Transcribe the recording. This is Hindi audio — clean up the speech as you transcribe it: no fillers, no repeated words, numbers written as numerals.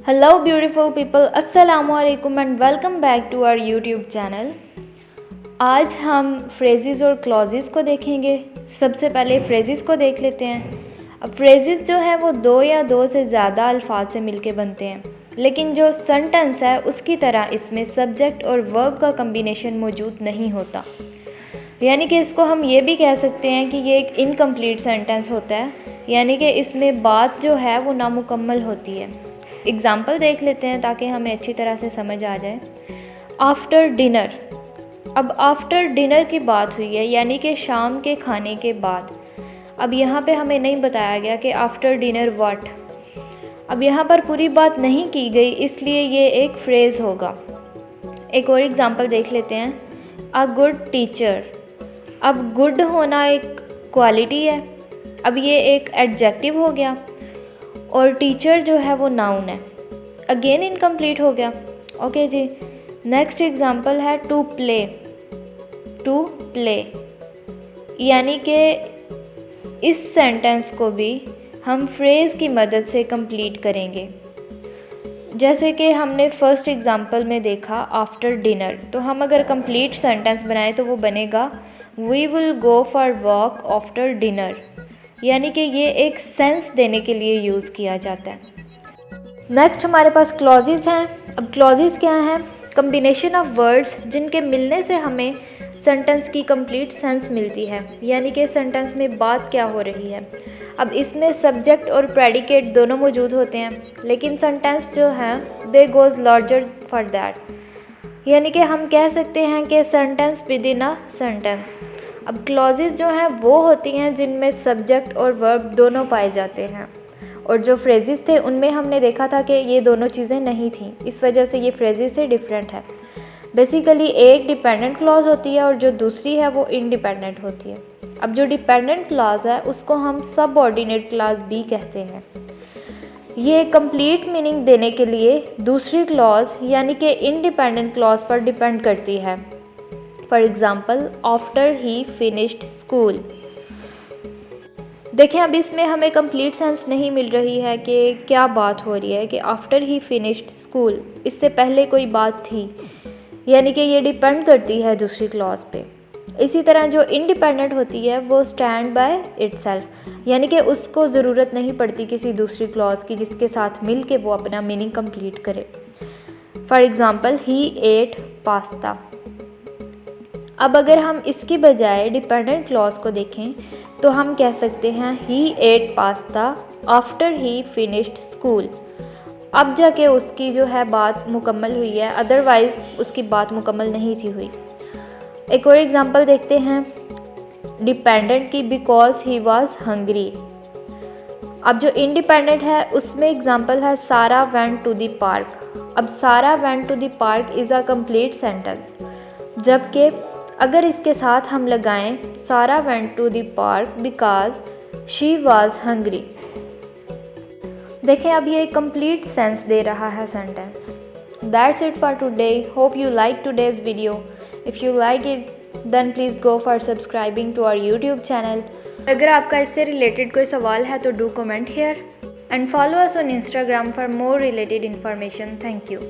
Hello beautiful people, अस्सलामु अलैकुम and welcome back to our YouTube channel. आज हम फ्रेजेस और क्लॉजेस को देखेंगे। सबसे पहले फ्रेजेस को देख लेते हैं। अब फ्रेजेस जो है वो दो या दो से ज़्यादा अल्फाज से मिलके बनते हैं, लेकिन जो सेंटेंस है उसकी तरह इसमें सब्जेक्ट और वर्ब का कम्बिनेशन मौजूद नहीं होता। यानी कि इसको हम ये भी कह सकते हैं कि ये एक इनकम्प्लीट सेंटेंस होता है, यानी कि इसमें बात जो है वो नामुकम्मल होती है। एग्ज़ाम्पल देख लेते हैं ताकि हमें अच्छी तरह से समझ आ जाए। आफ्टर डिनर, अब आफ्टर डिनर की बात हुई है यानी कि शाम के खाने के बाद। अब यहाँ पे हमें नहीं बताया गया कि आफ्टर डिनर व्हाट। अब यहाँ पर पूरी बात नहीं की गई, इसलिए ये एक फ्रेज़ होगा। एक और एग्ज़ाम्पल देख लेते हैं। अ गुड टीचर, अब गुड होना एक क्वालिटी है, अब ये एक एडजेक्टिव हो गया और टीचर जो है वो नाउन है, अगेन इनकम्प्लीट हो गया। ओके जी, नेक्स्ट एग्जांपल है टू प्ले। टू प्ले यानी कि इस सेंटेंस को भी हम फ्रेज़ की मदद से कंप्लीट करेंगे। जैसे कि हमने फर्स्ट एग्जांपल में देखा आफ्टर डिनर, तो हम अगर कंप्लीट सेंटेंस बनाएं तो वो बनेगा we will go for walk after dinner, यानी कि ये एक सेंस देने के लिए यूज़ किया जाता है। नेक्स्ट हमारे पास क्लॉजेस हैं। अब क्लॉजेस क्या हैं? कम्बिनेशन ऑफ वर्ड्स जिनके मिलने से हमें सेंटेंस की कंप्लीट सेंस मिलती है, यानी कि सेंटेंस में बात क्या हो रही है। अब इसमें सब्जेक्ट और प्रेडिकेट दोनों मौजूद होते हैं, लेकिन सेंटेंस जो है दे गोज़ लार्जर फॉर दैट, यानी कि हम कह सकते हैं कि sentence with in a sentence. अब क्लॉजेस जो हैं वो होती हैं जिनमें सब्जेक्ट और वर्ब दोनों पाए जाते हैं, और जो फ्रेजेस थे उनमें हमने देखा था कि ये दोनों चीज़ें नहीं थी, इस वजह से ये फ्रेजेस से डिफरेंट है। बेसिकली एक डिपेंडेंट क्लॉज होती है और जो दूसरी है वो इंडिपेंडेंट होती है। अब जो डिपेंडेंट क्लॉज है उसको हम सबऑर्डिनेट क्लॉज भी कहते हैं। ये कंप्लीट मीनिंग देने के लिए दूसरी क्लॉज यानी कि इंडिपेंडेंट क्लॉज पर डिपेंड करती है। For example after he finished school. देखें, अब इसमें हमें कंप्लीट सेंस नहीं मिल रही है कि क्या बात हो रही है कि आफ्टर ही फिनिश्ड स्कूल, इससे पहले कोई बात थी, यानी कि ये डिपेंड करती है दूसरी क्लॉज पे। इसी तरह जो इंडिपेंडेंट होती है वो स्टैंड बाय इटसेल्फ, यानी कि उसको ज़रूरत नहीं पड़ती किसी दूसरी क्लॉज की जिसके साथ मिल के वो अपना मीनिंग कंप्लीट करे। For example he ate pasta. अब अगर हम इसकी बजाय डिपेंडेंट क्लॉज को देखें तो हम कह सकते हैं he ate pasta after he finished school. अब जाके उसकी जो है बात मुकम्मल हुई है, अदरवाइज़ उसकी बात मुकम्मल नहीं थी हुई। एक और एग्जांपल देखते हैं डिपेंडेंट की, बिकॉज ही वाज हंग्री। अब जो इंडिपेंडेंट है उसमें एग्जांपल है सारा वेंट टू द पार्क। अब Sara went to the park is a complete sentence, जबकि अगर इसके साथ हम लगाएं Sara went to the park because she was hungry. देखें, अब ये कंप्लीट सेंस दे रहा है sentence. That's it for today. Hope you like today's video. If you like it then please go for subscribing to our YouTube channel. अगर आपका इससे रिलेटेड कोई सवाल है तो do comment here and follow us on Instagram for more related information. Thank you.